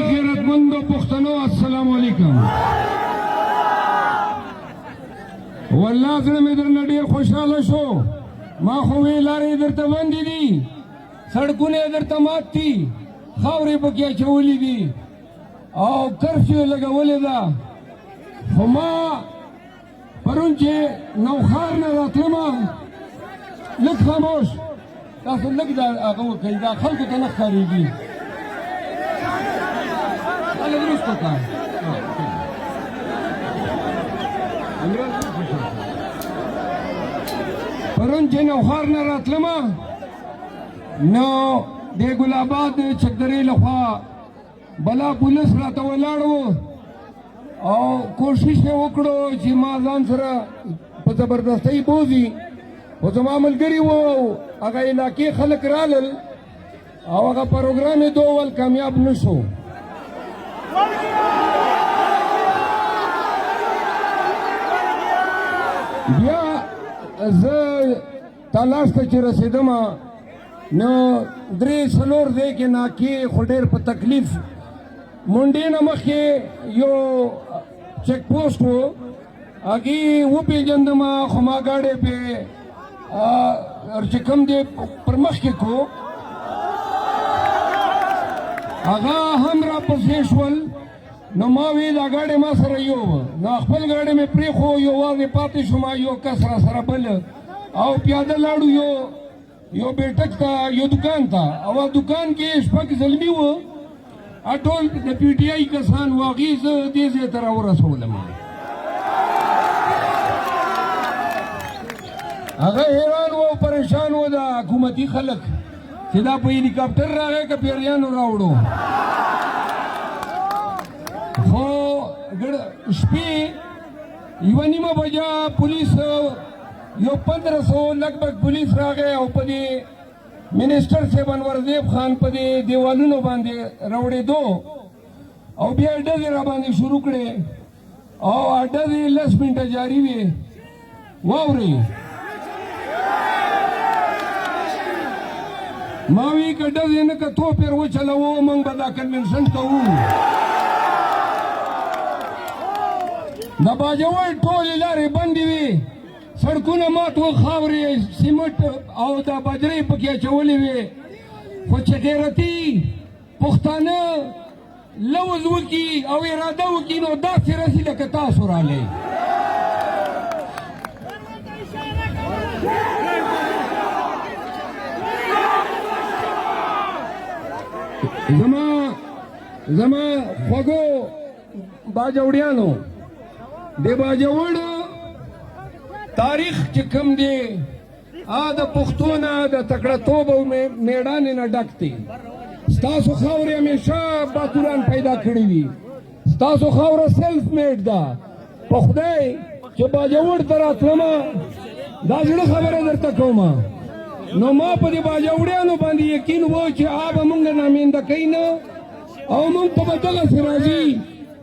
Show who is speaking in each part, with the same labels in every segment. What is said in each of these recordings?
Speaker 1: خیرتمندو پښتنو السلام علیکم. والله زړه مې درنه ډېر خوشحاله شو. ما خو وی لارې درته بندې دي، سړکونه یې درته مات دي، خاورې پکې اچولې دي او کرفیو لګولې ده. خو ما پرون چې نوښار نه راتلمه لږ خاموش تاسو لږ دا هغه وکړئ، دا خلکو ته نه ښکارېږي. پرون چې نوښار نه راتلمه نو د ګل آباد چکدرې لخوا بلا پولیس راته ولاړ و او کوشش یې وکړو چې ما ځان سره په زبردستۍ بوځي، خو زما ملګري وو هغه علاقې خلک رالل او هغه پروګرام یې دوول کامیاب نه شو. بیا زه تلاش ته چې رسېدم نو درې څلور ځای کې ناکې خو ډېر په تکلیف منډې نه مخکې یو چیک پوسټ و، هغې وپېژندم خو ما ګاډی پې چې کوم دی پر مخکې کو هغه هم راپسې شول. نو ما وی دا ګاډی ما سره یو نو خپل ګاډی مې پرېښو، یوازې پاتې شوم، یو کس را سره بل او پیاده لاړو یو بیټک ته یو دکان ته، او دکان کې شپږ زلمي وو، ټول د پی ټي آی کسان وو. هغې زه دې ځای ته راورسولم. هغه حیران و پریشان و د حکومتي خلک چې دا په هلیکاپټر راغی که پیریانو راوړو. خو شپې یوه نیمه بجه پولیس یو 1500 لګبګ پولیس راغی او په دې منسټر صاحب انورزیب خان په دې دیوالونو باندې راوړېدو او بیا یې ډزې را باندې شروع کړې او ډزې 10 منټه جاري وې. واورئ ما وی که ډزې نه که توپ یې وچلوو موږ به دا کنونشن کوو. د باجوړ ټولې لارې بندې وې، سړکونه مات وو، خاورې سیمټ او دا بجرۍ پکې اچولې وې. خو چې غیرتي پښتانه لوز وکړي او اراده وکړي نو داسې رسي لکه تاسو رالی. زما خوږو باجوړیانو، د باجوړ تاریخ چې کوم دی د پښتو نه د تکړهتوب او میړانې نه ډک دی. ستاسو خاورې همیشه باتوران پیدا کړي دي، ستاسو خاوره سیلف میډ ده. په خدای چې باجوړ ته راتلمه دا زړه خبره درته کومه نو ما په دې باجوړیانو باندې یقین و چې به موږ نامینده کوي نه او موږ ته به دغسې راځي.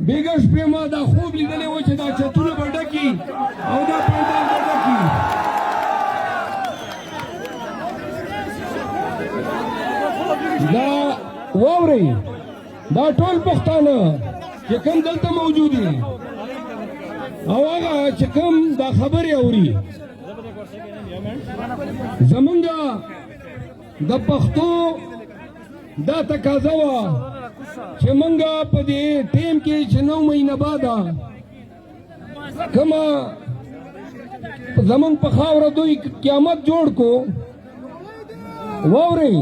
Speaker 1: بیګه شپې ما دا خوب لیدلی و چې دا چتونه به ډکي او دا پنډال به ډکي. دا واورئ دا ټول پښتانه چې کوم دلته موجود دي او هغه چې کوم دا خبرې اوري زمونږ د پښتو دا تقاضا وه چې موږ په دې ټیم کې چې 9 مهینه بعده کومه زمونږ په خاوره دوی قیامت جوړ کو. واورئ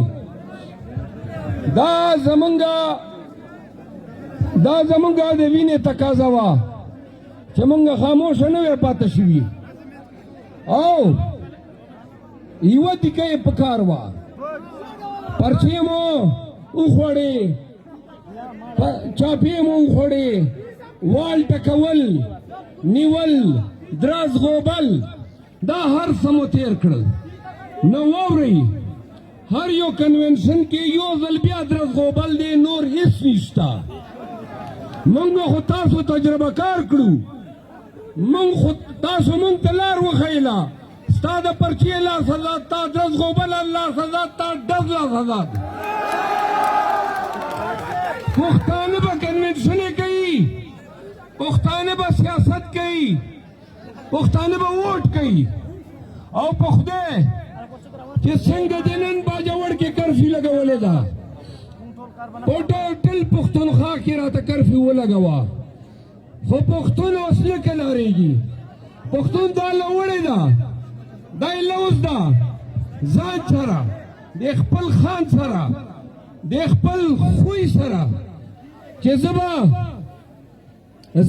Speaker 1: دا زمونږ د وینې تقاضا وه چې موږ خاموشه نه وی پاتې شوي او یوه دیکه یې پکار وه، پرچې مو وخوړې، چاپې مو وخوړې، وال ټکول، نیول، درز غوبل، دا هر څه مو تېر کړل. نو واورئ هر یو کنونشن کې یو ځل بیا درز غوبل دی، نور هېڅ نشته. موږ خو تاسو تجربه کار کړو، تاسو موږ ته لار وښیله، ستا د پرچې لاس آزاد، تا درز غوبل لاس آزاد، تا ډز لاس آزاد. پښتانه به کنونشنې کوي، پښتانه به سیاست کوي، پښتانه به ووټ کوي. او په خدای چې څنګه د نن باجوړ کې کرفیو لګولې ده، په ټول پښتونخوا کې راته کرفیو ولګوه، خو پښتون اوس نه کلاریږي. پښتون دا لوړې ده، دا یې لوز ده ځان سره، د خپل خان سره، د خپل خوی سره، چې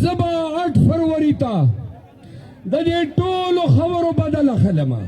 Speaker 1: زه به 8 فروری ته د دې ټولو خبرو بدله خلمه.